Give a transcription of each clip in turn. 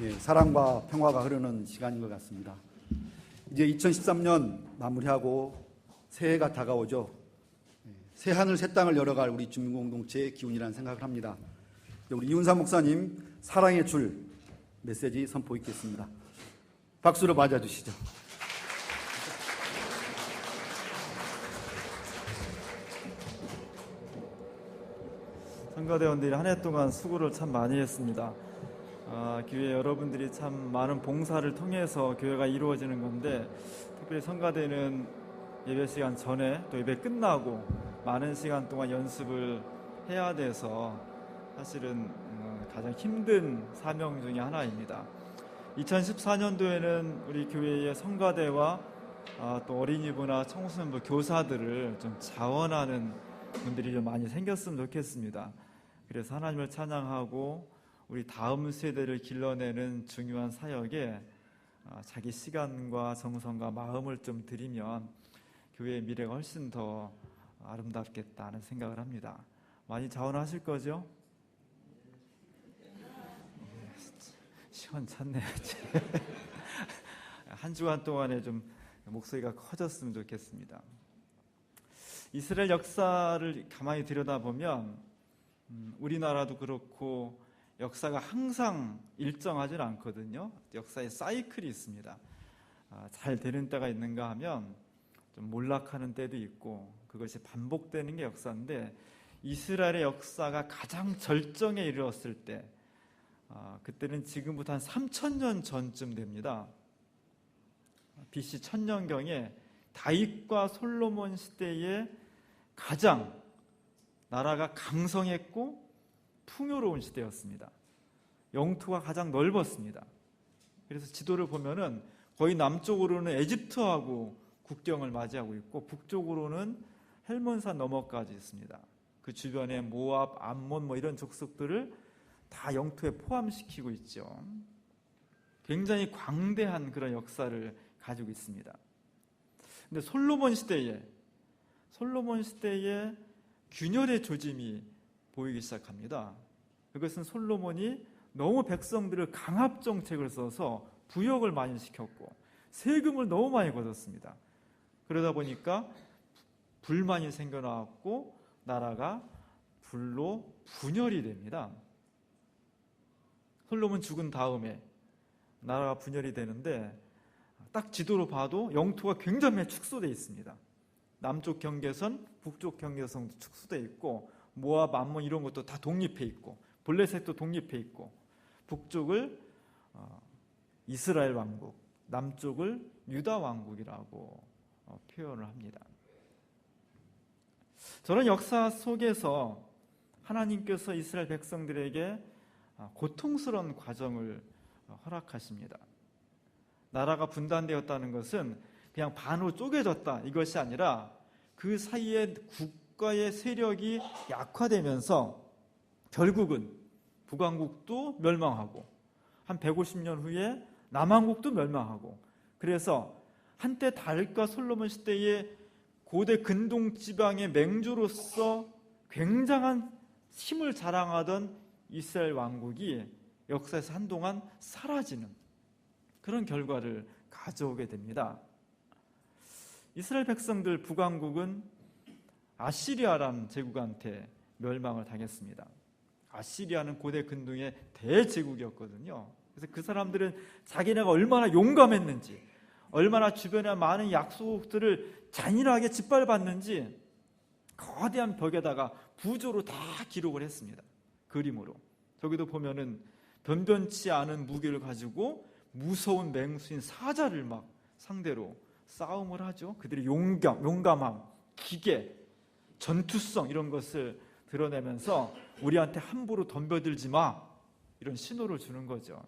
예, 사랑과 평화가 흐르는 시간인 것 같습니다. 이제 2013년 마무리하고 새해가 다가오죠. 새 하늘 새 땅을 열어갈 우리 주민공동체의 기운이라는 생각을 합니다. 우리 이훈삼 목사님 사랑의 줄 메시지 선포 있겠습니다. 박수로 맞아주시죠. 성가대원들이 한 해 동안 수고를 참 많이 했습니다. 교회 여러분들이 참 많은 봉사를 통해서 교회가 이루어지는 건데, 특별히 성가대는 예배 시간 전에 또 예배 끝나고 많은 시간 동안 연습을 해야 돼서 사실은 가장 힘든 사명 중에 하나입니다. 2014년도에는 우리 교회의 성가대와 또 어린이부나 청소년부 교사들을 좀 자원하는 분들이 좀 많이 생겼으면 좋겠습니다. 그래서 하나님을 찬양하고 우리 다음 세대를 길러내는 중요한 사역에 자기 시간과 정성과 마음을 좀 들이면 교회의 미래가 훨씬 더 아름답겠다는 생각을 합니다. 많이 자원하실 거죠? 시원찮네요. 한 주간 동안에 좀 목소리가 커졌으면 좋겠습니다. 이스라엘 역사를 가만히 들여다보면 우리나라도 그렇고 역사가 항상 일정하지는 않거든요. 역사의 사이클이 있습니다. 잘 되는 때가 있는가 하면 좀 몰락하는 때도 있고, 그것이 반복되는 게 역사인데, 이스라엘의 역사가 가장 절정에 이르렀을 때, 그때는 지금부터 한 3000년 전쯤 됩니다. BC 1000년경에 다윗과 솔로몬 시대에 가장 나라가 강성했고 풍요로운 시대였습니다. 영토가 가장 넓었습니다. 그래서 지도를 보면은 거의 남쪽으로는 에집트하고 국경을 맞이하고 있고, 북쪽으로는 헬몬산 너머까지 있습니다. 그 주변에 모압, 암몬 이런 족속들을 다 영토에 포함시키고 있죠. 굉장히 광대한 그런 역사를 가지고 있습니다. 근데 솔로몬 시대에 균열의 조짐이 보이기 시작합니다. 그것은 솔로몬이 너무 백성들을 강압 정책을 써서 부역을 많이 시켰고 세금을 너무 많이 걷었습니다. 그러다 보니까 불만이 생겨나왔고 나라가 불로 분열이 됩니다. 솔로몬 죽은 다음에 나라가 분열이 되는데, 딱 지도로 봐도 영토가 굉장히 축소되어 있습니다. 남쪽 경계선, 북쪽 경계선도 축소되어 있고, 모압, 암몬 이런 것도 다 독립해 있고, 블레셋도 독립해 있고, 북쪽을 이스라엘 왕국, 남쪽을 유다 왕국이라고 표현을 합니다. 저런 역사 속에서 하나님께서 이스라엘 백성들에게 고통스러운 과정을 허락하십니다. 나라가 분단되었다는 것은 그냥 반으로 쪼개졌다 이것이 아니라, 그 사이에 국가의 세력이 약화되면서 결국은 북왕국도 멸망하고 한 150년 후에 남왕국도 멸망하고, 그래서 한때 다윗과 솔로몬 시대의 고대 근동 지방의 맹주로서 굉장한 힘을 자랑하던 이스라엘 왕국이 역사에서 한동안 사라지는 그런 결과를 가져오게 됩니다. 이스라엘 백성들 북왕국은 아시리아라는 제국한테 멸망을 당했습니다. 아시리아는 고대 근동의 대제국이었거든요. 그래서 그 사람들은 자기네가 얼마나 용감했는지, 얼마나 주변에 많은 약속들을 잔인하게 짓밟았는지 거대한 벽에다가 부조로 다 기록을 했습니다. 그림으로. 저기도 보면은 변변치 않은 무기를 가지고 무서운 맹수인 사자를 막 상대로 싸움을 하죠. 그들의 용감함, 기계, 전투성 이런 것을 드러내면서 우리한테 함부로 덤벼들지 마, 이런 신호를 주는 거죠.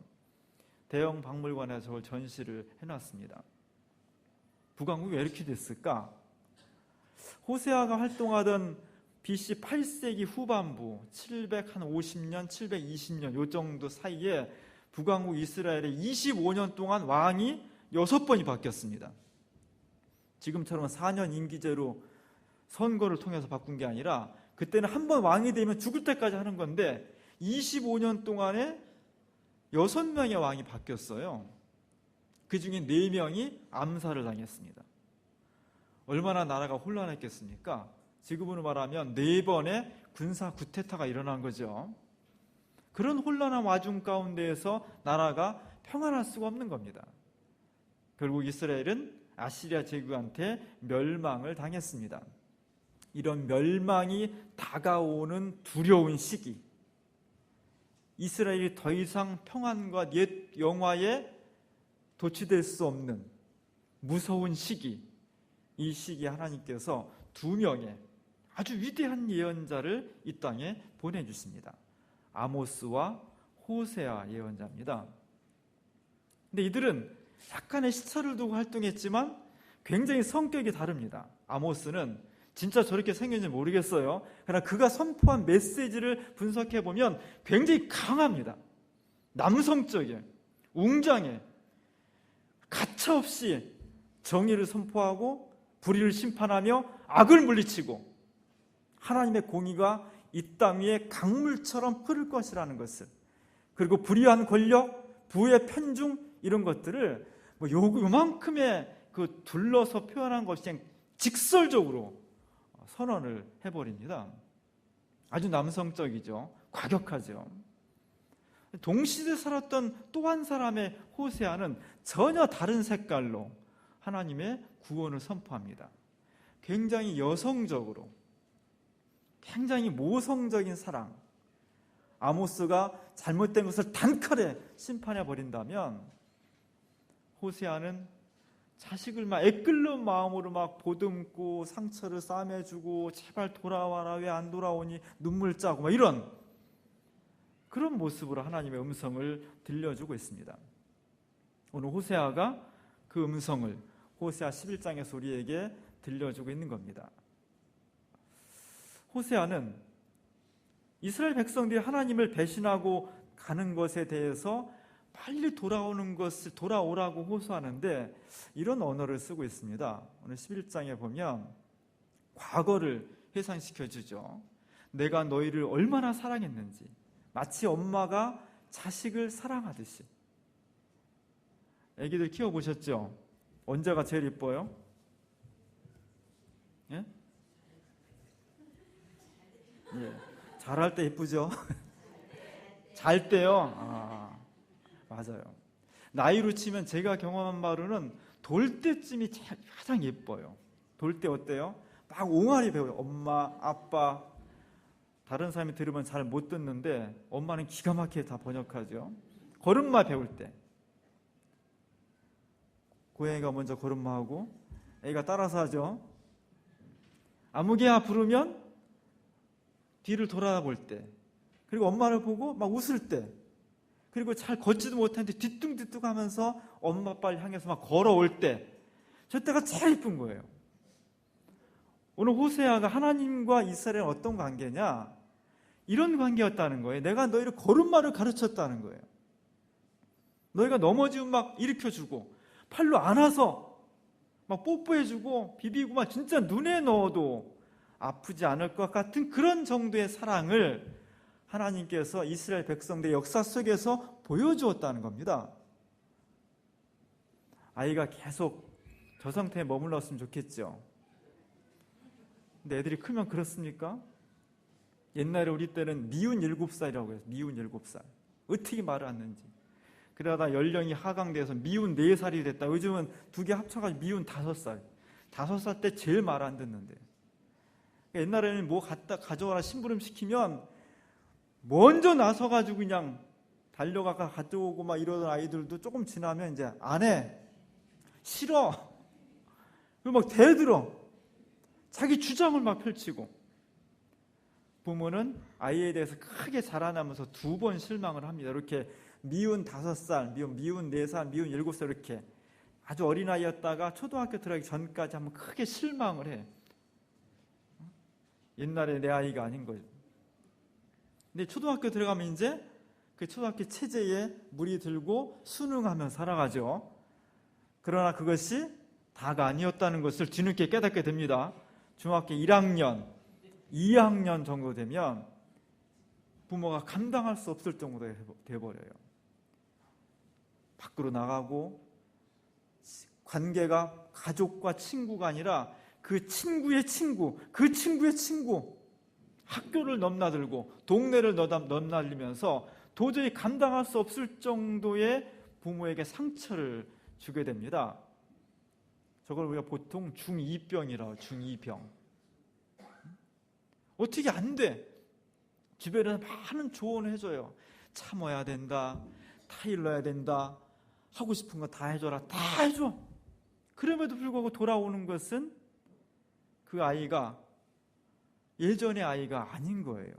대형 박물관에 저걸 전시를 해놨습니다. 북왕국이 왜 이렇게 됐을까? 호세아가 활동하던 BC 8세기 후반부 750년, 720년 요 정도 사이에 북왕국 이스라엘에 25년 동안 왕이 6번이 바뀌었습니다. 지금처럼 4년 임기제로 선거를 통해서 바꾼 게 아니라, 그때는 한 번 왕이 되면 죽을 때까지 하는 건데 25년 동안에 6명의 왕이 바뀌었어요. 그 중에 4명이 암살을 당했습니다. 얼마나 나라가 혼란했겠습니까? 지금으로 말하면 4번의 군사 쿠데타가 일어난 거죠. 그런 혼란한 와중 가운데에서 나라가 평안할 수가 없는 겁니다. 결국 이스라엘은 아시리아 제국한테 멸망을 당했습니다. 이런 멸망이 다가오는 두려운 시기, 이스라엘이 더 이상 평안과 옛 영화에 도취될 수 없는 무서운 시기, 이 시기에 하나님께서 2명의 아주 위대한 예언자를 이 땅에 보내주십니다. 아모스와 호세아 예언자입니다. 근데 이들은 약간의 시차를 두고 활동했지만 굉장히 성격이 다릅니다. 아모스는 진짜 저렇게 생겼는지 모르겠어요. 그러나 그가 선포한 메시지를 분석해보면 굉장히 강합니다. 남성적이에요. 웅장해. 가차없이 정의를 선포하고 불의를 심판하며 악을 물리치고 하나님의 공의가 이 땅 위에 강물처럼 흐를 것이라는 것을, 그리고 불의한 권력, 부의 편중, 이런 것들을 요만큼의 그 둘러서 표현한 것이 그냥 직설적으로 선언을 해버립니다. 아주 남성적이죠. 과격하죠. 동시대에 살았던 또 한 사람의 호세아는 전혀 다른 색깔로 하나님의 구원을 선포합니다. 굉장히 여성적으로, 굉장히 모성적인 사랑. 아모스가 잘못된 것을 단칼에 심판해 버린다면 호세아는 자식을 막 애끓는 마음으로 막 보듬고 상처를 싸매주고 제발 돌아와라, 왜 안 돌아오니, 눈물 짜고 막 이런 그런 모습으로 하나님의 음성을 들려주고 있습니다. 오늘 호세아가 그 음성을 호세아 11장에서 우리에게 들려주고 있는 겁니다. 호세아는 이스라엘 백성들이 하나님을 배신하고 가는 것에 대해서 빨리 돌아오라고 호소하는데 이런 언어를 쓰고 있습니다. 오늘 11장에 보면 과거를 회상시켜 주죠. 내가 너희를 얼마나 사랑했는지, 마치 엄마가 자식을 사랑하듯이. 애기들 키워보셨죠? 언제가 제일 이뻐요? 예? 예. 잘할 때 이쁘죠? 잘 때요? 맞아요. 나이로 치면 제가 경험한 바로는 돌 때쯤이 가장 예뻐요. 돌 때 어때요? 막 옹알이 배워요. 엄마, 아빠. 다른 사람이 들으면 잘 못 듣는데 엄마는 기가 막히게 다 번역하죠. 걸음마 배울 때. 고양이가 먼저 걸음마하고 애가 따라서 하죠. 아무개야 부르면 뒤를 돌아볼 때, 그리고 엄마를 보고 막 웃을 때, 그리고 잘 걷지도 못하는데 뒤뚱뒤뚱 하면서 엄마 아빠를 향해서 막 걸어올 때, 저 때가 제일 이쁜 거예요. 오늘 호세아가 하나님과 이스라엘은 어떤 관계냐? 이런 관계였다는 거예요. 내가 너희를 걸음마를 가르쳤다는 거예요. 너희가 넘어지면 막 일으켜주고 팔로 안아서 막 뽀뽀해주고 비비고 막 진짜 눈에 넣어도 아프지 않을 것 같은 그런 정도의 사랑을 하나님께서 이스라엘 백성들의 역사 속에서 보여주었다는 겁니다. 아이가 계속 저 상태에 머물렀으면 좋겠죠. 근데 애들이 크면 그렇습니까? 옛날에 우리 때는 미운 7살이라고 해서 미운 7살. 어떻게 말을 않는지. 그러다 연령이 하강돼서 미운 4살이 됐다. 요즘은 2개 합쳐가지고 미운 5살. 5살 때 제일 말 안 듣는데. 옛날에는 뭐 갖다 가져와라 심부름 시키면 먼저 나서가지고 그냥 달려가가 가져오고 막 이러던 아이들도 조금 지나면 이제 안 해. 싫어. 그리고 막 대들어. 자기 주장을 막 펼치고. 부모는 아이에 대해서 크게 자라나면서 2번 실망을 합니다. 이렇게 미운 5살, 미운 4살, 미운 7살 이렇게 아주 어린아이였다가 초등학교 들어가기 전까지 한번 크게 실망을 해. 옛날에 내 아이가 아닌 거죠. 근데 초등학교 들어가면 이제 그 초등학교 체제에 물이 들고 순응하며 살아가죠. 그러나 그것이 다가 아니었다는 것을 뒤늦게 깨닫게 됩니다. 중학교 1학년, 2학년 정도 되면 부모가 감당할 수 없을 정도가 돼버려요. 밖으로 나가고 관계가 가족과 친구가 아니라 그 친구의 친구, 그 친구의 친구, 학교를 넘나들고 동네를 넘날리면서 도저히 감당할 수 없을 정도의 부모에게 상처를 주게 됩니다. 저걸 우리가 보통 중2병이라고, 중2병. 어떻게 안 돼? 주변에서 많은 조언을 해줘요. 참아야 된다, 타일러야 된다, 하고 싶은 거 다 해줘라, 다 해줘. 그럼에도 불구하고 돌아오는 것은 그 아이가 예전의 아이가 아닌 거예요.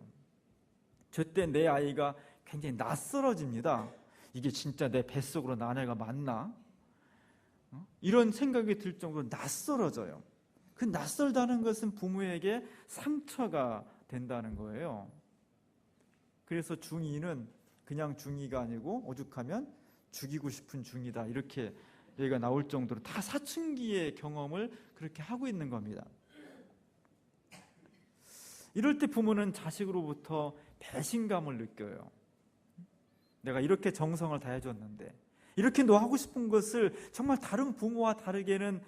저때 내 아이가 굉장히 낯설어집니다. 이게 진짜 내 뱃속으로 난 애가 맞나? 이런 생각이 들 정도로 낯설어져요. 그 낯설다는 것은 부모에게 상처가 된다는 거예요. 그래서 중2는 그냥 중2가 아니고 오죽하면 죽이고 싶은 중이다, 이렇게 얘기가 나올 정도로 다 사춘기의 경험을 그렇게 하고 있는 겁니다. 이럴 때 부모는 자식으로부터 배신감을 느껴요. 내가 이렇게 정성을 다해줬는데, 이렇게 너 하고 싶은 것을 정말 다른 부모와 다르게는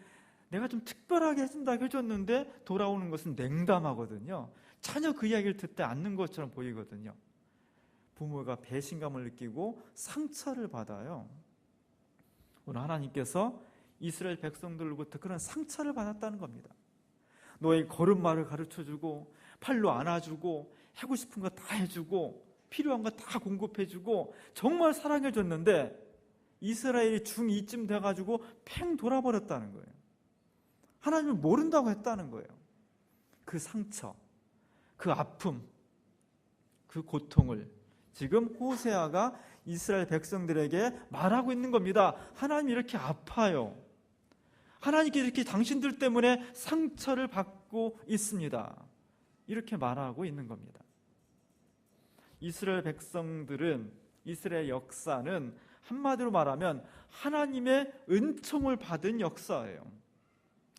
내가 좀 특별하게 해준다고 해줬는데 돌아오는 것은 냉담하거든요. 전혀 그 이야기를 듣지 않는 것처럼 보이거든요. 부모가 배신감을 느끼고 상처를 받아요. 오늘 하나님께서 이스라엘 백성들로부터 그런 상처를 받았다는 겁니다. 너의 걸음마를 가르쳐주고 팔로 안아주고 하고 싶은 거 다 해주고 필요한 거 다 공급해주고 정말 사랑해줬는데 이스라엘이 중2쯤 돼가지고 팽 돌아버렸다는 거예요. 하나님을 모른다고 했다는 거예요. 그 상처, 그 아픔, 그 고통을 지금 호세아가 이스라엘 백성들에게 말하고 있는 겁니다. 하나님이 이렇게 아파요. 하나님께 이렇게 당신들 때문에 상처를 받고 있습니다. 이렇게 말하고 있는 겁니다. 이스라엘 백성들은, 이스라엘 역사는 한마디로 말하면 하나님의 은총을 받은 역사예요.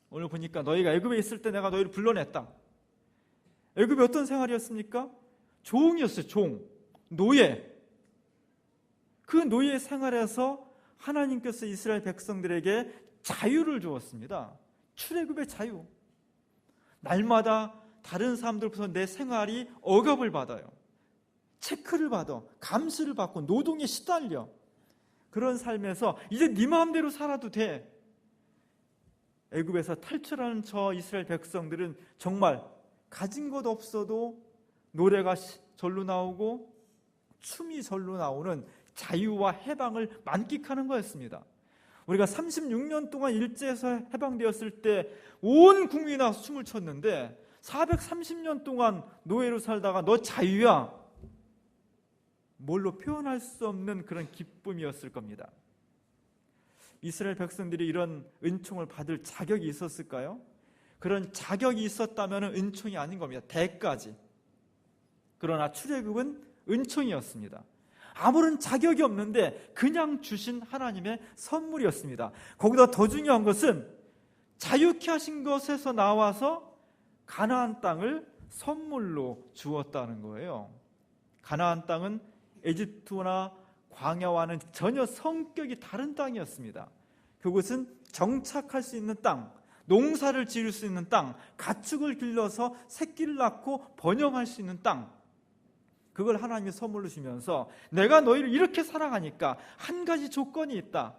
오늘 보니까 너희가 애굽에 있을 때 내가 너희를 불러냈다. 애굽이 어떤 생활이었습니까? 종이었어요. 종, 노예. 그 노예 생활에서 하나님께서 이스라엘 백성들에게 자유를 주었습니다. 출애굽의 자유. 날마다 다른 사람들로부터 내 생활이 억압을 받아요. 체크를 받아, 감시를 받고 노동에 시달려. 그런 삶에서 이제 네 마음대로 살아도 돼. 애굽에서 탈출하는 저 이스라엘 백성들은 정말 가진 것 없어도 노래가 절로 나오고 춤이 절로 나오는 자유와 해방을 만끽하는 거였습니다. 우리가 36년 동안 일제에서 해방되었을 때 온 국민이 나와서 춤을 췄는데 430년 동안 노예로 살다가 너 자유야, 뭘로 표현할 수 없는 그런 기쁨이었을 겁니다. 이스라엘 백성들이 이런 은총을 받을 자격이 있었을까요? 그런 자격이 있었다면 은총이 아닌 겁니다. 대까지. 그러나 출애굽은 은총이었습니다. 아무런 자격이 없는데 그냥 주신 하나님의 선물이었습니다. 거기다 더 중요한 것은 자유케 하신 것에서 나와서 가나안 땅을 선물로 주었다는 거예요. 가나안 땅은 에집트나 광야와는 전혀 성격이 다른 땅이었습니다. 그곳은 정착할 수 있는 땅, 농사를 지을 수 있는 땅, 가축을 길러서 새끼를 낳고 번영할 수 있는 땅, 그걸 하나님이 선물로 주면서 내가 너희를 이렇게 사랑하니까 한 가지 조건이 있다.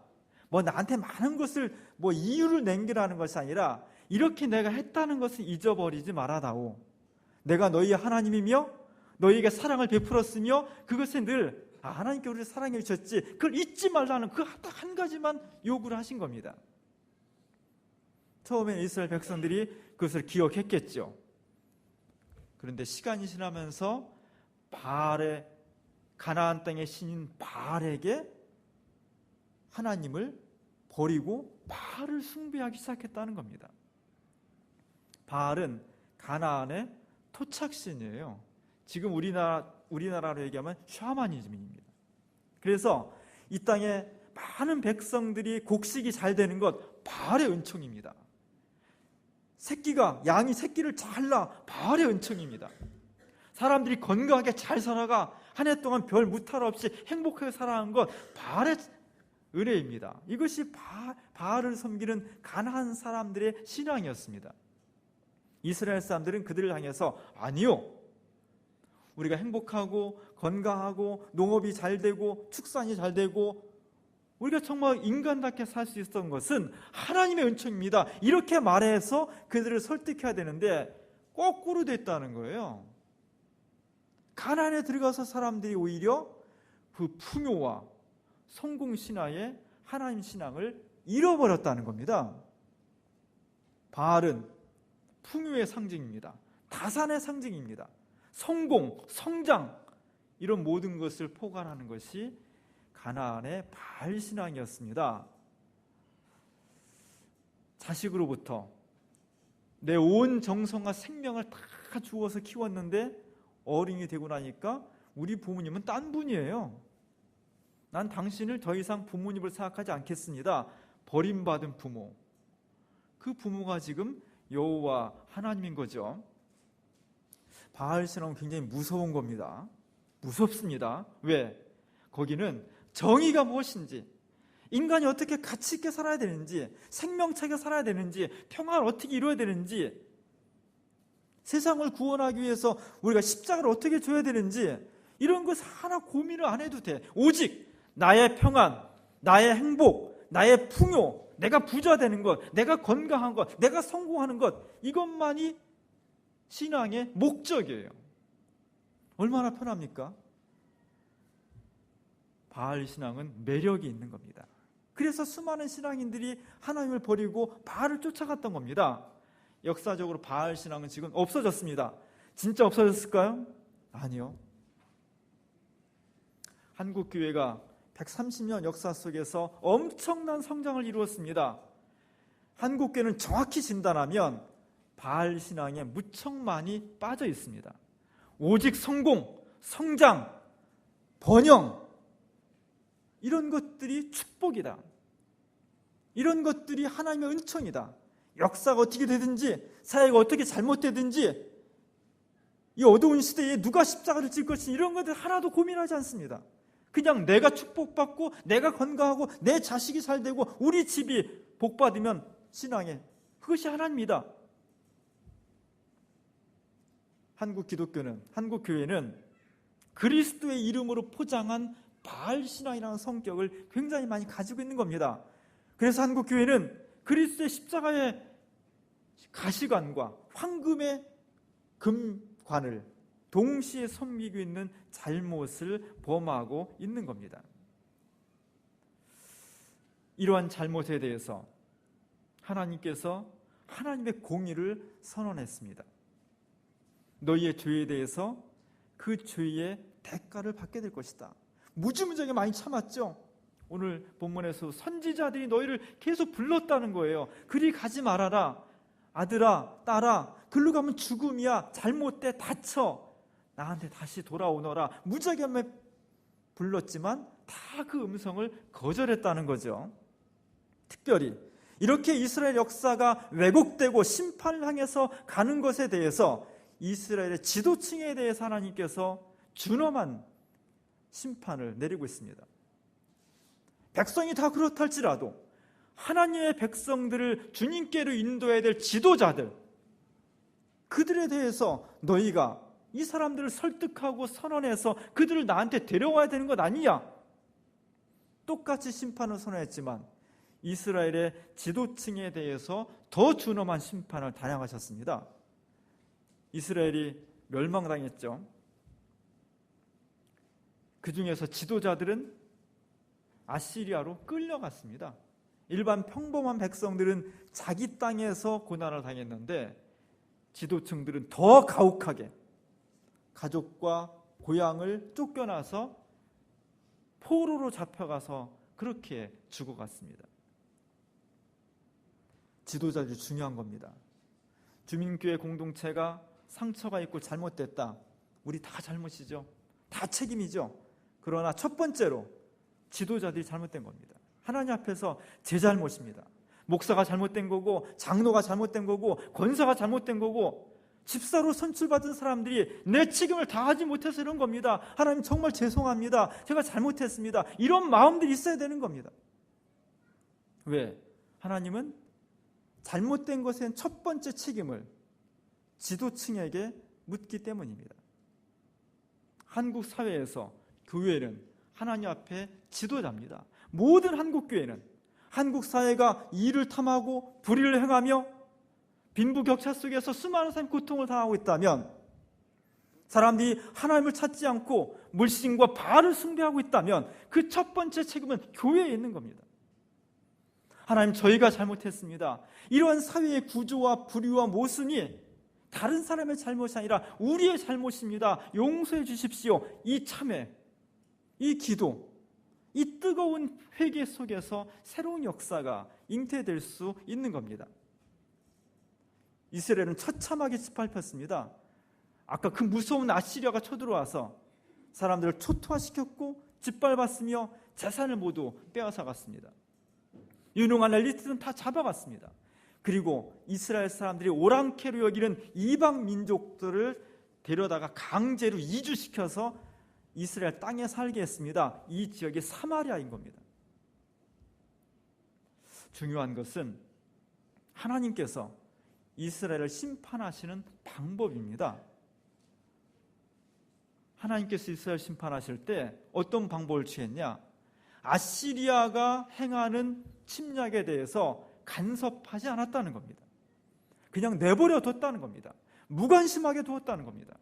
뭐 나한테 많은 것을 뭐 이유를 남기라는 것이 아니라 이렇게 내가 했다는 것을 잊어버리지 말아다오. 내가 너희의 하나님이며 너희에게 사랑을 베풀었으며 그것에 늘 하나님께 우리를 사랑해 주셨지, 그걸 잊지 말라는 그 딱 한 가지만 요구를 하신 겁니다. 처음에 이스라엘 백성들이 그것을 기억했겠죠. 그런데 시간이 지나면서 바알의, 가나안 땅의 신인 바알에게 하나님을 버리고 바알을 숭배하기 시작했다는 겁니다. 바알은 가나안의 토착신이에요. 지금 우리나라로 얘기하면 샤머니즘입니다. 그래서 이 땅에 많은 백성들이 곡식이 잘 되는 것 바알의 은총입니다. 양이 새끼를 잘 낳아 바알의 은총입니다. 사람들이 건강하게 잘 살아가 한 해 동안 별 무탈 없이 행복하게 살아간 것 바알의 은혜입니다. 이것이 바알을 섬기는 가나안 사람들의 신앙이었습니다. 이스라엘 사람들은 그들을 향해서 아니요, 우리가 행복하고 건강하고 농업이 잘 되고 축산이 잘 되고 우리가 정말 인간답게 살 수 있었던 것은 하나님의 은총입니다. 이렇게 말해서 그들을 설득해야 되는데 거꾸로 됐다는 거예요. 가나안에 들어가서 사람들이 오히려 그 풍요와 성공 신화에 하나님 신앙을 잃어버렸다는 겁니다. 바알은 풍요의 상징입니다. 다산의 상징입니다. 성공, 성장, 이런 모든 것을 포괄하는 것이 가나안의 바알 신앙이었습니다. 자식으로부터 내 온 정성과 생명을 다 주어서 키웠는데 어른이 되고 나니까 우리 부모님은 딴 분이에요. 난 당신을 더 이상 부모님을 생각하지 않겠습니다. 버림받은 부모. 그 부모가 지금 여호와 하나님인 거죠. 바알 신앙은 굉장히 무서운 겁니다. 무섭습니다. 왜? 거기는 정의가 무엇인지, 인간이 어떻게 가치 있게 살아야 되는지, 생명차게 살아야 되는지, 평화를 어떻게 이루어야 되는지, 세상을 구원하기 위해서 우리가 십자가를 어떻게 줘야 되는지 이런 것 하나 고민을 안 해도 돼. 오직 나의 평안, 나의 행복, 나의 풍요, 내가 부자 되는 것, 내가 건강한 것, 내가 성공하는 것, 이것만이 신앙의 목적이에요. 얼마나 편합니까? 바알 신앙은 매력이 있는 겁니다. 그래서 수많은 신앙인들이 하나님을 버리고 바알을 쫓아갔던 겁니다. 역사적으로 바알 신앙은 지금 없어졌습니다. 진짜 없어졌을까요? 아니요. 한국 교회가 130년 역사 속에서 엄청난 성장을 이루었습니다. 한국 교회는 정확히 진단하면 바알 신앙에 무척 많이 빠져 있습니다. 오직 성공, 성장, 번영, 이런 것들이 축복이다. 이런 것들이 하나님의 은총이다. 역사가 어떻게 되든지, 사회가 어떻게 잘못되든지, 이 어두운 시대에 누가 십자가를 질 것인지 이런 것들 하나도 고민하지 않습니다. 그냥 내가 축복받고 내가 건강하고 내 자식이 잘 되고 우리 집이 복받으면 신앙에 그것이 하나님이다. 한국 기독교는, 한국 교회는 그리스도의 이름으로 포장한 바알 신앙이라는 성격을 굉장히 많이 가지고 있는 겁니다. 그래서 한국 교회는 그리스도의 십자가의 가시관과 황금의 금관을 동시에 섬기고 있는 잘못을 범하고 있는 겁니다. 이러한 잘못에 대해서 하나님께서 하나님의 공의를 선언했습니다. 너희의 죄에 대해서 그 죄의 대가를 받게 될 것이다. 무지무지하게 많이 참았죠. 오늘 본문에서 선지자들이 너희를 계속 불렀다는 거예요. 그리 가지 말아라. 아들아, 딸아, 글로 가면 죽음이야. 잘못돼, 다쳐. 나한테 다시 돌아오너라. 무지하게 불렀지만 다 그 음성을 거절했다는 거죠. 특별히 이렇게 이스라엘 역사가 왜곡되고 심판을 향해서 가는 것에 대해서 이스라엘의 지도층에 대해서 하나님께서 준엄한 심판을 내리고 있습니다. 백성이 다 그렇다 할지라도 하나님의 백성들을 주님께로 인도해야 될 지도자들, 그들에 대해서 너희가 이 사람들을 설득하고 선언해서 그들을 나한테 데려와야 되는 것 아니냐? 똑같이 심판을 선언했지만 이스라엘의 지도층에 대해서 더 준엄한 심판을 단행하셨습니다. 이스라엘이 멸망당했죠. 그 중에서 지도자들은 아시리아로 끌려갔습니다. 일반 평범한 백성들은 자기 땅에서 고난을 당했는데 지도층들은 더 가혹하게 가족과 고향을 쫓겨나서 포로로 잡혀가서 그렇게 죽어갔습니다. 지도자들이 중요한 겁니다. 주민교회 공동체가 상처가 있고 잘못됐다. 우리 다 잘못이죠. 다 책임이죠. 그러나 첫 번째로 지도자들이 잘못된 겁니다. 하나님 앞에서 제 잘못입니다. 목사가 잘못된 거고, 장로가 잘못된 거고, 권사가 잘못된 거고, 집사로 선출받은 사람들이 내 책임을 다하지 못해서 이런 겁니다. 하나님 정말 죄송합니다. 제가 잘못했습니다. 이런 마음들이 있어야 되는 겁니다. 왜? 하나님은 잘못된 것엔 첫 번째 책임을 지도층에게 묻기 때문입니다. 한국 사회에서 교회는 하나님 앞에 지도자입니다. 모든 한국 교회는 한국 사회가 이를 탐하고 불의를 행하며 빈부격차 속에서 수많은 사람이 고통을 당하고 있다면, 사람들이 하나님을 찾지 않고 물신과 바알을 숭배하고 있다면 그 첫 번째 책임은 교회에 있는 겁니다. 하나님, 저희가 잘못했습니다. 이러한 사회의 구조와 불의와 모순이 다른 사람의 잘못이 아니라 우리의 잘못입니다. 용서해 주십시오. 이 참회, 이 기도, 이 뜨거운 회개 속에서 새로운 역사가 잉태될 수 있는 겁니다. 이스라엘은 처참하게 짓밟혔습니다. 아까 그 무서운 아시리아가 쳐들어와서 사람들을 초토화시켰고 짓밟았으며 재산을 모두 빼앗아갔습니다. 유능한 엘리트는 다 잡아갔습니다. 그리고 이스라엘 사람들이 오랑캐로 여기는 이방 민족들을 데려다가 강제로 이주시켜서 이스라엘 땅에 살게 했습니다. 이 지역이 사마리아인 겁니다. 중요한 것은 하나님께서 이스라엘을 심판하시는 방법입니다. 하나님께서 이스라엘 심판하실 때 어떤 방법을 취했냐? 아시리아가 행하는 침략에 대해서 간섭하지 않았다는 겁니다. 그냥 내버려 뒀다는 겁니다. 무관심하게 두었다는 겁니다.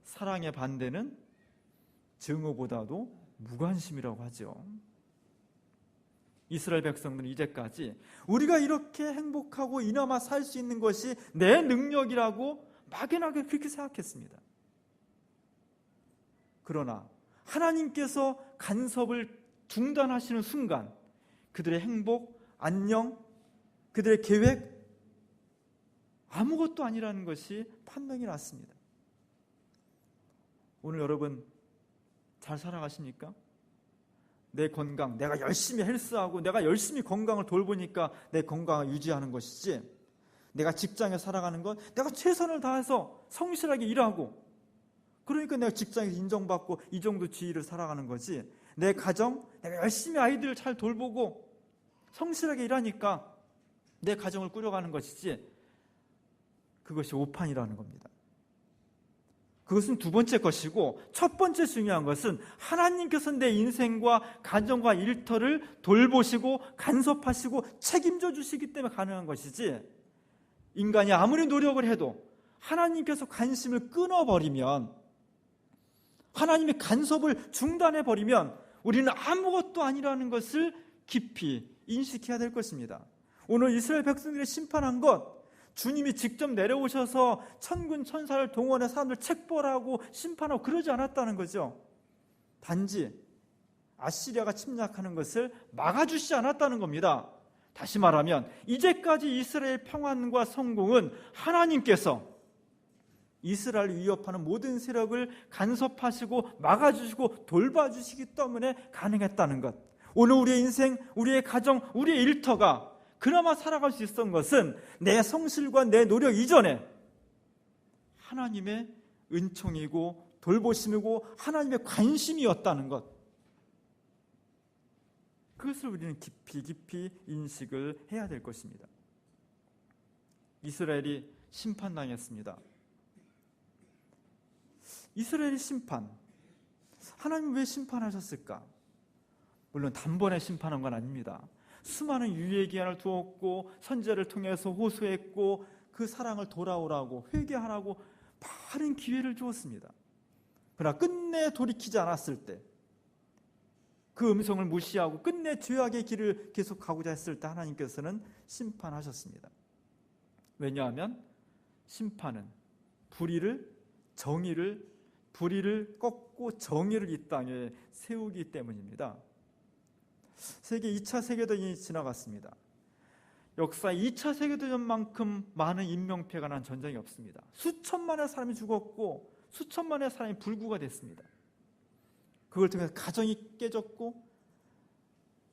사랑의 반대는 증오보다도 무관심이라고 하죠. 이스라엘 백성들은 이제까지 우리가 이렇게 행복하고 이나마 살 수 있는 것이 내 능력이라고 막연하게 그렇게 생각했습니다. 그러나 하나님께서 간섭을 중단하시는 순간 그들의 행복, 안녕, 그들의 계획 아무것도 아니라는 것이 판명이 났습니다. 오늘 여러분 잘 살아가십니까? 내 건강, 내가 열심히 헬스하고 내가 열심히 건강을 돌보니까 내 건강을 유지하는 것이지, 내가 직장에 살아가는 건 내가 최선을 다해서 성실하게 일하고 그러니까 내가 직장에서 인정받고 이 정도 지위를 살아가는 거지, 내 가정, 내가 열심히 아이들을 잘 돌보고 성실하게 일하니까 내 가정을 꾸려가는 것이지, 그것이 오판이라는 겁니다. 그것은 두 번째 것이고, 첫 번째 중요한 것은 하나님께서 내 인생과 가정과 일터를 돌보시고 간섭하시고 책임져 주시기 때문에 가능한 것이지, 인간이 아무리 노력을 해도 하나님께서 관심을 끊어버리면, 하나님의 간섭을 중단해버리면 우리는 아무것도 아니라는 것을 깊이 인식해야 될 것입니다. 오늘 이스라엘 백성들을 심판한 것, 주님이 직접 내려오셔서 천군 천사를 동원해 사람들 책벌하고 심판하고 그러지 않았다는 거죠. 단지 아시리아가 침략하는 것을 막아주시지 않았다는 겁니다. 다시 말하면 이제까지 이스라엘 평안과 성공은 하나님께서 이스라엘을 위협하는 모든 세력을 간섭하시고 막아주시고 돌봐주시기 때문에 가능했다는 것. 오늘 우리의 인생, 우리의 가정, 우리의 일터가 그나마 살아갈 수 있었던 것은 내 성실과 내 노력 이전에 하나님의 은총이고 돌보심이고 하나님의 관심이었다는 것. 그것을 우리는 깊이 인식을 해야 될 것입니다. 이스라엘이 심판당했습니다. 이스라엘의 심판, 하나님 왜 심판하셨을까? 물론 단번에 심판한 건 아닙니다. 수많은 유예 기한을 두었고 선제를 통해서 호소했고 그 사랑을 돌아오라고 회개하라고 많은 기회를 주었습니다. 그러나 끝내 돌이키지 않았을 때, 그 음성을 무시하고 끝내 죄악의 길을 계속 가고자 했을 때 하나님께서는 심판하셨습니다. 왜냐하면 심판은 불의를 꺾고 정의를 이 땅에 세우기 때문입니다. 세계 2차 세계대전이 지나갔습니다. 역사 2차 세계대전만큼 많은 인명피해가 난 전쟁이 없습니다. 수천만의 사람이 죽었고 수천만의 사람이 불구가 됐습니다. 그걸 통해서 가정이 깨졌고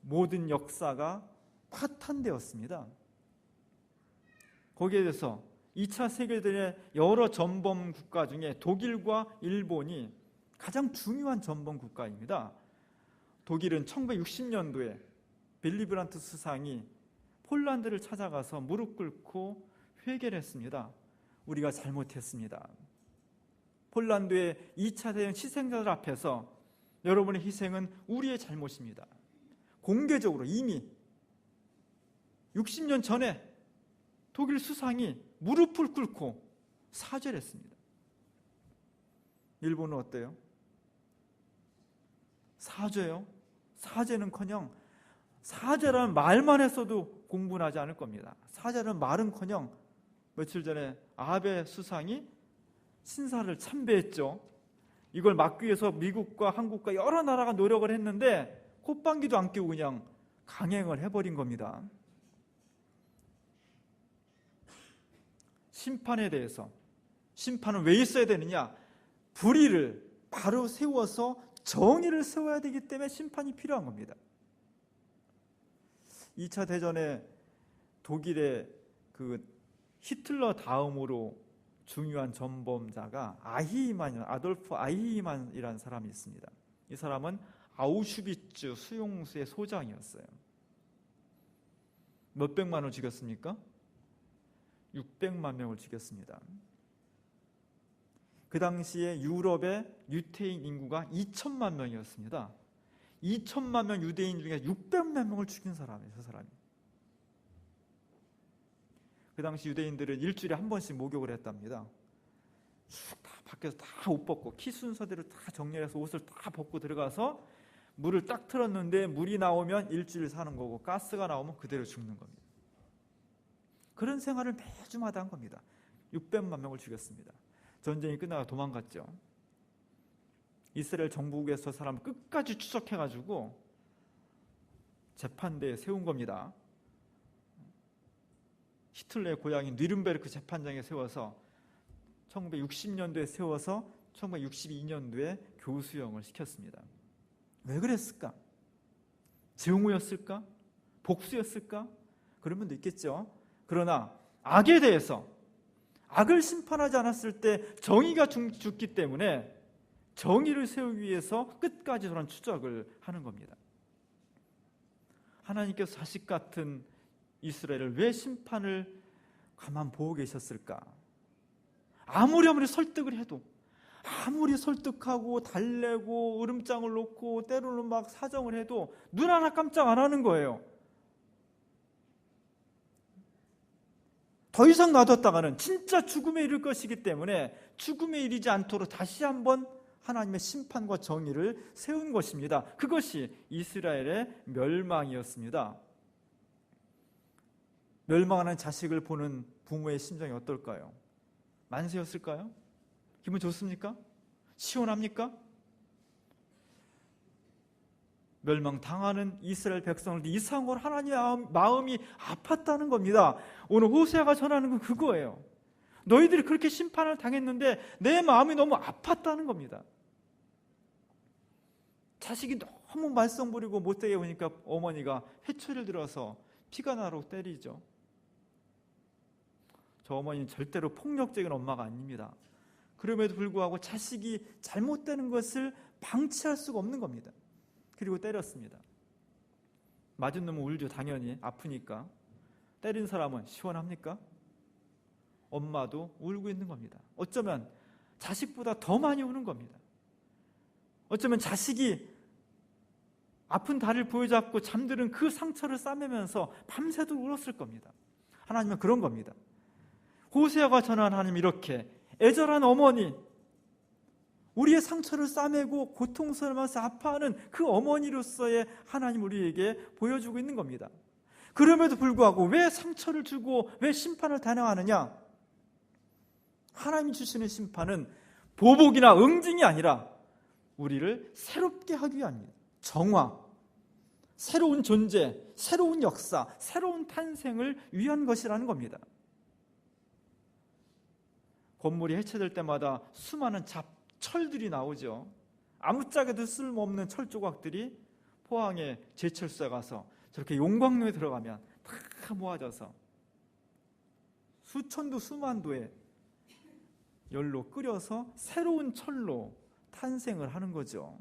모든 역사가 파탄되었습니다. 거기에 대해서 2차 세계대전의 여러 전범 국가 중에 독일과 일본이 가장 중요한 전범 국가입니다. 독일은 1960년도에 빌리 브란트 수상이 폴란드를 찾아가서 무릎 꿇고 회개를 했습니다. 우리가 잘못했습니다. 폴란드의 2차 대전 희생자들 앞에서 여러분의 희생은 우리의 잘못입니다. 공개적으로 이미 60년 전에 독일 수상이 무릎을 꿇고 사죄를 했습니다. 일본은 어때요? 사죄요? 사죄는커녕 사죄라는 말만 했어도 공부는 하지 않을 겁니다. 사죄라는 말은커녕 며칠 전에 아베 수상이 신사를 참배했죠. 이걸 막기 위해서 미국과 한국과 여러 나라가 노력을 했는데 콧방귀도 안 끼고 그냥 강행을 해버린 겁니다. 심판에 대해서, 심판은 왜 있어야 되느냐? 불의를 바로 세워서 정의를 세워야 되기 때문에 심판이 필요한 겁니다. 2차 대전에 독일의 그 히틀러 다음으로 중요한 전범자가 아돌프 아히만이라는 사람이 있습니다. 이 사람은 아우슈비츠 수용소의 소장이었어요. 몇백만 원 죽였습니까? 600만 명을 죽였습니다. 그 당시에 유럽의 유대인 인구가 2천만 명이었습니다. 2천만 명 유대인 중에 600만 명을 죽인 사람이에요. 저 사람이. 그 당시 유대인들은 일주일에 한 번씩 목욕을 했답니다. 다 밖에서 다 옷 벗고 키 순서대로 다 정렬해서 옷을 다 벗고 들어가서 물을 딱 틀었는데 물이 나오면 일주일 사는 거고 가스가 나오면 그대로 죽는 겁니다. 그런 생활을 매주마다 한 겁니다. 600만 명을 죽였습니다. 전쟁이 끝나고 도망갔죠. 이스라엘 정부국에서 사람 끝까지 추적해가지고 재판대에 세운 겁니다. 히틀러의 고향인 뉘른베르크 재판장에 세워서 1960년도에 세워서 1962년도에 교수형을 시켰습니다. 왜 그랬을까? 증오였을까? 복수였을까? 그런 분도 있겠죠. 그러나 악에 대해서, 악을 심판하지 않았을 때 정의가 죽기 때문에 정의를 세우기 위해서 끝까지 그런 추적을 하는 겁니다. 하나님께서 자식 같은 이스라엘을 왜 심판을 가만 보고 계셨을까? 아무리 설득을 해도, 아무리 설득하고 달래고 으름장을 놓고 때로는 막 사정을 해도 눈 하나 깜짝 안 하는 거예요. 더 이상 놔뒀다가는 진짜 죽음에 이를 것이기 때문에 죽음에 이르지 않도록 다시 한번 하나님의 심판과 정의를 세운 것입니다. 그것이 이스라엘의 멸망이었습니다. 멸망하는 자식을 보는 부모의 심정이 어떨까요? 만세였을까요? 기분 좋습니까? 시원합니까? 멸망당하는 이스라엘 백성을 이상한 걸 하나님의 마음이 아팠다는 겁니다. 오늘 호세아가 전하는 건 그거예요. 너희들이 그렇게 심판을 당했는데 내 마음이 너무 아팠다는 겁니다. 자식이 너무 말썽 부리고 못되게 보니까 어머니가 회초리를 들어서 피가 나도록 때리죠. 저 어머니는 절대로 폭력적인 엄마가 아닙니다. 그럼에도 불구하고 자식이 잘못되는 것을 방치할 수가 없는 겁니다. 그리고 때렸습니다. 맞은 놈은 울죠. 당연히 아프니까. 때린 사람은 시원합니까? 엄마도 울고 있는 겁니다. 어쩌면 자식보다 더 많이 우는 겁니다. 어쩌면 자식이 아픈 다리를 보여잡고 잠드는 그 상처를 싸매면서 밤새도록 울었을 겁니다. 하나님은 그런 겁니다. 호세아가 전한 하나님, 이렇게 애절한 어머니, 우리의 상처를 싸매고 고통스러워서 아파하는 그 어머니로서의 하나님 우리에게 보여주고 있는 겁니다. 그럼에도 불구하고 왜 상처를 주고 왜 심판을 단행하느냐? 하나님이 주시는 심판은 보복이나 응징이 아니라 우리를 새롭게 하기 위함입니다. 정화, 새로운 존재, 새로운 역사, 새로운 탄생을 위한 것이라는 겁니다. 건물이 해체될 때마다 수많은 철들이 나오죠. 아무짝에도 쓸모없는 철 조각들이 포항에 제철소에 가서 저렇게 용광로에 들어가면 다 모아져서 수천도 수만도의 열로 끓여서 새로운 철로 탄생을 하는 거죠.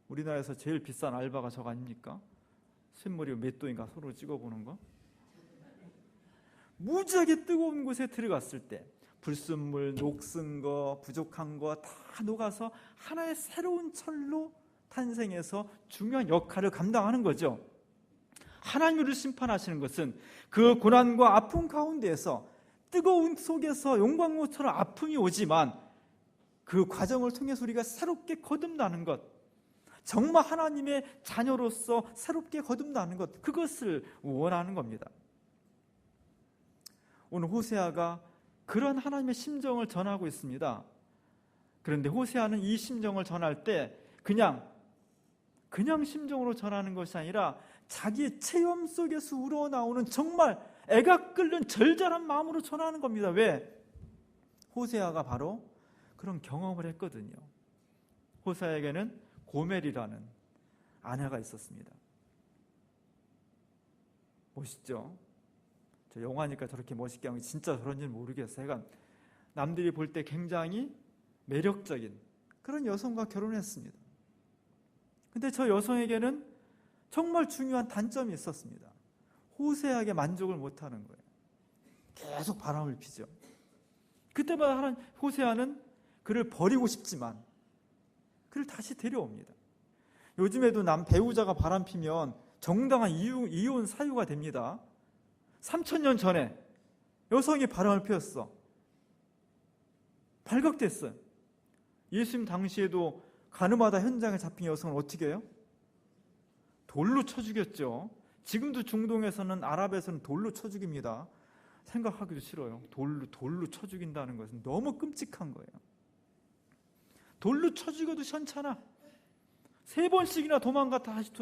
우리나라에서 제일 비싼 알바가 저거 아닙니까? 쇳물이 몇 도인가 서로 찍어보는 거. 무지하게 뜨거운 곳에 들어갔을 때 불순물, 녹슨 거, 부족한 거 다 녹아서 하나의 새로운 철로 탄생해서 중요한 역할을 감당하는 거죠. 하나님이 우리를 심판하시는 것은 그 고난과 아픔 가운데에서 뜨거운 속에서 용광로처럼 아픔이 오지만 그 과정을 통해서 우리가 새롭게 거듭나는 것, 정말 하나님의 자녀로서 새롭게 거듭나는 것, 그것을 원하는 겁니다. 오늘 호세아가 그런 하나님의 심정을 전하고 있습니다. 그런데 호세아는 이 심정을 전할 때 그냥 심정으로 전하는 것이 아니라 자기의 체험 속에서 우러나오는 정말 애가 끓는 절절한 마음으로 전하는 겁니다. 왜? 호세아가 바로 그런 경험을 했거든요. 호세아에게는 고멜이라는 아내가 있었습니다. 멋있죠? 저 영화니까 저렇게 멋있게 하면 진짜 저런지는 모르겠어요. 그러니까 남들이 볼 때 굉장히 매력적인 그런 여성과 결혼했습니다. 근데 저 여성에게는 정말 중요한 단점이 있었습니다. 호세아에게 만족을 못하는 거예요. 계속 바람을 피죠. 그때마다 호세아는 그를 버리고 싶지만 그를 다시 데려옵니다. 요즘에도 남 배우자가 바람 피면 정당한 이혼 사유가 됩니다. 3000년 전에 여성이 바람을 피웠어. 발각됐어요. 예수님 당시에도 가늠하다 현장에 잡힌 여성을 어떻게 해요? 돌로 쳐 죽였죠. 지금도 중동에서는, 아랍에서는 돌로 쳐 죽입니다. 생각하기도 싫어요. 돌로 쳐 죽인다는 것은 너무 끔찍한 거예요. 돌로 쳐 죽여도 시원찮아. 3번씩이나 도망가 다시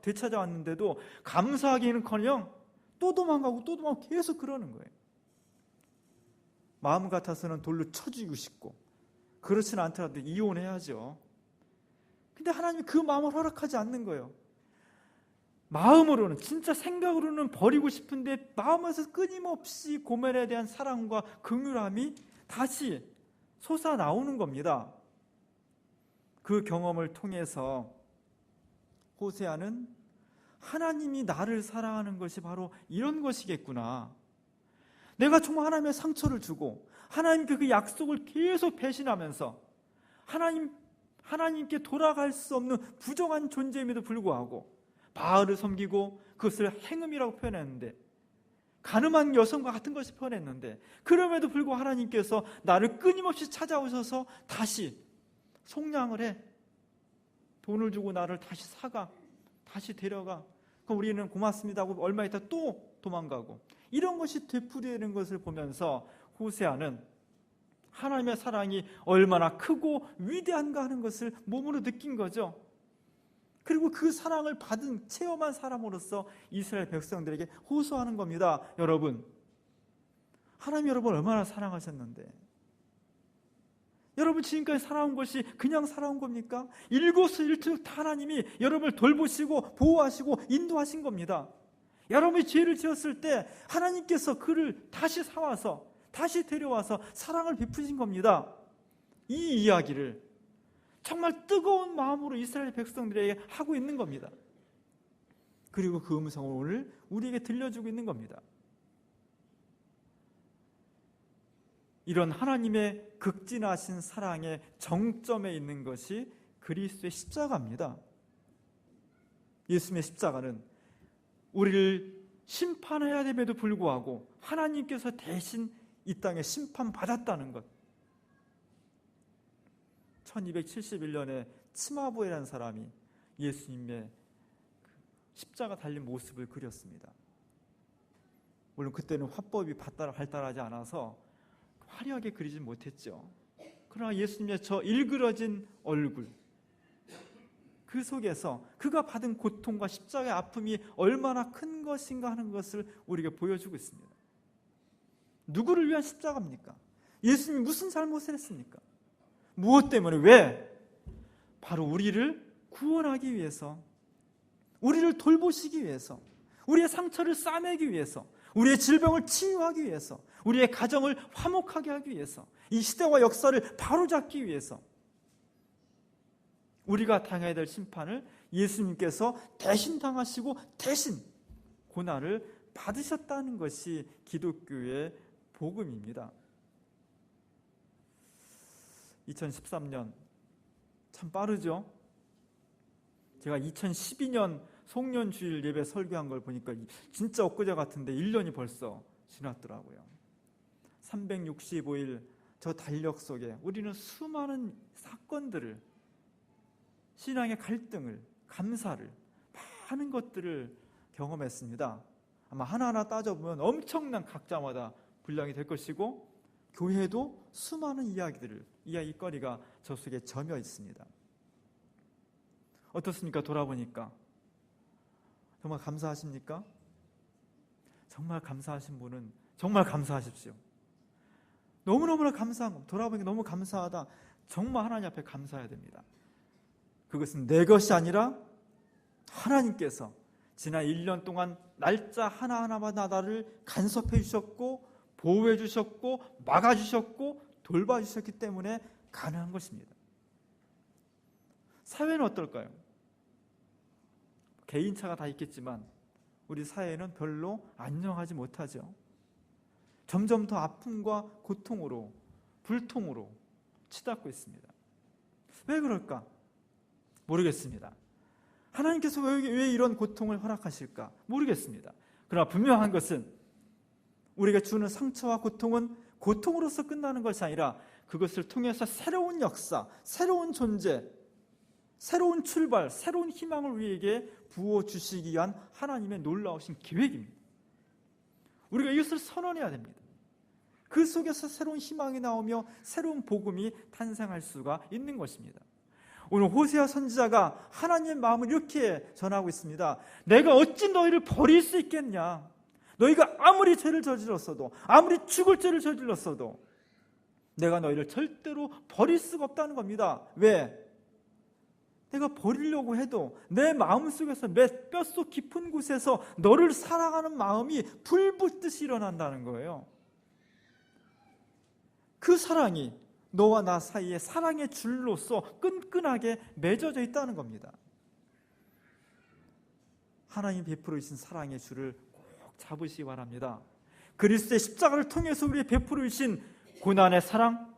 되찾아왔는데도 감사하기는커녕 또 도망가고 계속 그러는 거예요. 마음 같아서는 돌로 쳐 죽이고 싶고, 그렇지는 않더라도 이혼해야죠. 근데 하나님이 그 마음을 허락하지 않는 거예요. 마음으로는, 진짜 생각으로는 버리고 싶은데 마음에서 끊임없이 고멜에 대한 사랑과 긍휼함이 다시 솟아나오는 겁니다. 그 경험을 통해서 호세아는 하나님이 나를 사랑하는 것이 바로 이런 것이겠구나. 내가 정말 하나님의 상처를 주고 하나님께 그 약속을 계속 배신하면서 하나님께 돌아갈 수 없는 부정한 존재임에도 불구하고 바알을 섬기고 그것을 행음이라고 표현했는데, 가늠한 여성과 같은 것이 표현했는데, 그럼에도 불구하고 하나님께서 나를 끊임없이 찾아오셔서 다시 속량을 해. 돈을 주고 나를 다시 사가, 다시 데려가. 그럼 우리는 고맙습니다 하고 얼마 있다 또 도망가고, 이런 것이 되풀이되는 것을 보면서 호세아는 하나님의 사랑이 얼마나 크고 위대한가 하는 것을 몸으로 느낀 거죠. 그리고 그 사랑을 받은, 체험한 사람으로서 이스라엘 백성들에게 호소하는 겁니다. 여러분, 하나님 여러분을 얼마나 사랑하셨는데, 여러분 지금까지 살아온 것이 그냥 살아온 겁니까? 일거수일투족 다 하나님이 여러분을 돌보시고 보호하시고 인도하신 겁니다. 여러분이 죄를 지었을 때 하나님께서 그를 다시 사와서, 다시 데려와서 사랑을 베푸신 겁니다. 이 이야기를 정말 뜨거운 마음으로 이스라엘 백성들에게 하고 있는 겁니다. 그리고 그 음성을 오늘 우리에게 들려주고 있는 겁니다. 이런 하나님의 극진하신 사랑의 정점에 있는 것이 그리스도의 십자가입니다. 예수님의 십자가는 우리를 심판해야 됨에도 불구하고 하나님께서 대신 이 땅에 심판받았다는 것. 1271년에 치마보이라는 사람이 예수님의 십자가 달린 모습을 그렸습니다. 물론 그때는 화법이 발달하지 않아서 화려하게 그리진 못했죠. 그러나 예수님의 저 일그러진 얼굴, 그 속에서 그가 받은 고통과 십자가의 아픔이 얼마나 큰 것인가 하는 것을 우리에게 보여주고 있습니다. 누구를 위한 십자가입니까? 예수님이 무슨 잘못을 했습니까? 무엇 때문에? 왜? 바로 우리를 구원하기 위해서, 우리를 돌보시기 위해서, 우리의 상처를 싸매기 위해서, 우리의 질병을 치유하기 위해서, 우리의 가정을 화목하게 하기 위해서, 이 시대와 역사를 바로잡기 위해서 우리가 당해야 될 심판을 예수님께서 대신 당하시고 대신 고난을 받으셨다는 것이 기독교의 복음입니다. 2013년 참 빠르죠? 제가 2012년 송년주일 예배 설교한 걸 보니까 진짜 엊그제 같은데 1년이 벌써 지났더라고요. 365일 저 달력 속에 우리는 수많은 사건들을, 신앙의 갈등을, 감사를, 많은 것들을 경험했습니다. 아마 하나하나 따져보면 엄청난 각자마다 분량이 될 것이고, 교회도 수많은 이야기거리가 저 속에 점여 있습니다. 어떻습니까? 돌아보니까 정말 감사하십니까? 정말 감사하신 분은 정말 감사하십시오. 너무너무나 감사한 것, 돌아보니까 너무 감사하다. 정말 하나님 앞에 감사해야 됩니다. 그것은 내 것이 아니라 하나님께서 지난 1년 동안 날짜 하나하나마다 나를 간섭해 주셨고, 보호해 주셨고, 막아주셨고, 돌봐주셨기 때문에 가능한 것입니다. 사회는 어떨까요? 개인차가 다 있겠지만 우리 사회는 별로 안녕하지 못하죠. 점점 더 아픔과 고통으로, 불통으로 치닫고 있습니다. 왜 그럴까? 모르겠습니다. 하나님께서 왜 이런 고통을 허락하실까? 모르겠습니다. 그러나 분명한 것은 우리가 주는 상처와 고통은 고통으로서 끝나는 것이 아니라 그것을 통해서 새로운 역사, 새로운 존재, 새로운 출발, 새로운 희망을 우리에게 부어주시기 위한 하나님의 놀라우신 계획입니다. 우리가 이것을 선언해야 됩니다. 그 속에서 새로운 희망이 나오며 새로운 복음이 탄생할 수가 있는 것입니다. 오늘 호세아 선지자가 하나님의 마음을 이렇게 전하고 있습니다. 내가 어찌 너희를 버릴 수 있겠냐? 너희가 아무리 죄를 저질렀어도, 아무리 죽을 죄를 저질렀어도 내가 너희를 절대로 버릴 수가 없다는 겁니다. 왜? 내가 버리려고 해도 내 마음속에서 내 뼛속 깊은 곳에서 너를 사랑하는 마음이 불붙듯이 일어난다는 거예요. 그 사랑이 너와 나 사이에 사랑의 줄로서 끈끈하게 맺어져 있다는 겁니다. 하나님 베풀어 주신 사랑의 줄을 꼭 잡으시기 바랍니다. 그리스도의 십자가를 통해서 우리의 베풀어 주신 고난의 사랑,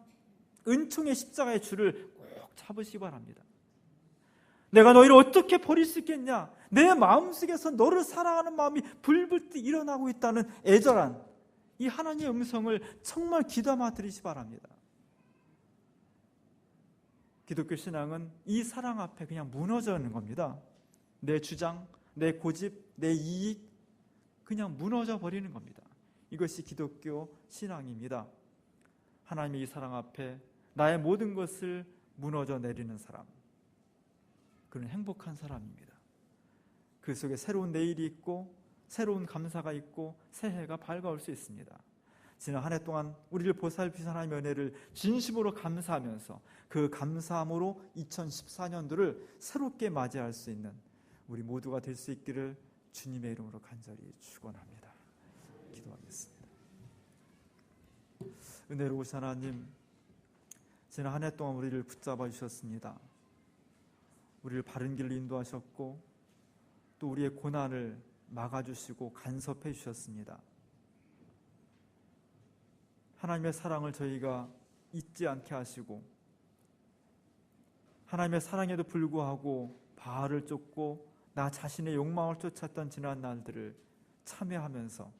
은총의 십자가의 줄을 꼭 잡으시기 바랍니다. 내가 너희를 어떻게 버릴 수 있겠냐? 내 마음속에서 너를 사랑하는 마음이 불붙듯 일어나고 있다는 애절한 이 하나님의 음성을 정말 귀담아 들으시기 바랍니다. 기독교 신앙은 이 사랑 앞에 그냥 무너져 있는 겁니다. 내 주장, 내 고집, 내 이익 그냥 무너져 버리는 겁니다. 이것이 기독교 신앙입니다. 하나님의 이 사랑 앞에 나의 모든 것을 무너져 내리는 사람, 그는 행복한 사람입니다. 그 속에 새로운 내일이 있고 새로운 감사가 있고 새해가 밝아올 수 있습니다. 지난 한 해 동안 우리를 보살피신 하나님의 은혜를 진심으로 감사하면서 그 감사함으로 2014년도를 새롭게 맞이할 수 있는 우리 모두가 될 수 있기를 주님의 이름으로 간절히 축원합니다. 기도하겠습니다. 은혜로우신 하나님, 지난 한 해 동안 우리를 붙잡아 주셨습니다. 우리를 바른 길로 인도하셨고 또 우리의 고난을 막아주시고 간섭해 주셨습니다. 하나님의 사랑을 저희가 잊지 않게 하시고, 하나님의 사랑에도 불구하고 바알을 쫓고 나 자신의 욕망을 쫓았던 지난 날들을 참회하면서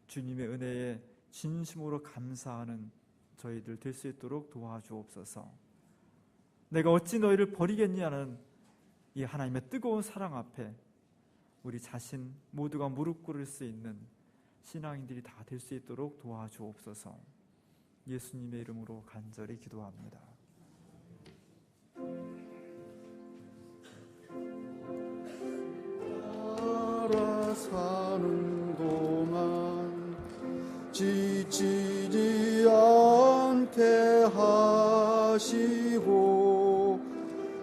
주님의 은혜에 진심으로 감사하는 저희들 될 수 있도록 도와주옵소서. 내가 어찌 너희를 버리겠냐는 이 하나님의 뜨거운 사랑 앞에 우리 자신 모두가 무릎 꿇을 수 있는 신앙인들이 다 될 수 있도록 도와주옵소서. 예수님의 이름으로 간절히 기도합니다. 살아 사는 동안 지치지 않게 하시고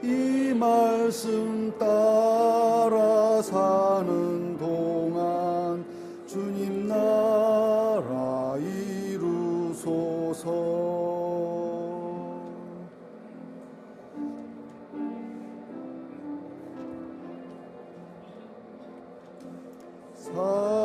이 말씀 따라 사는 동안 주님 나라 이루소서. 사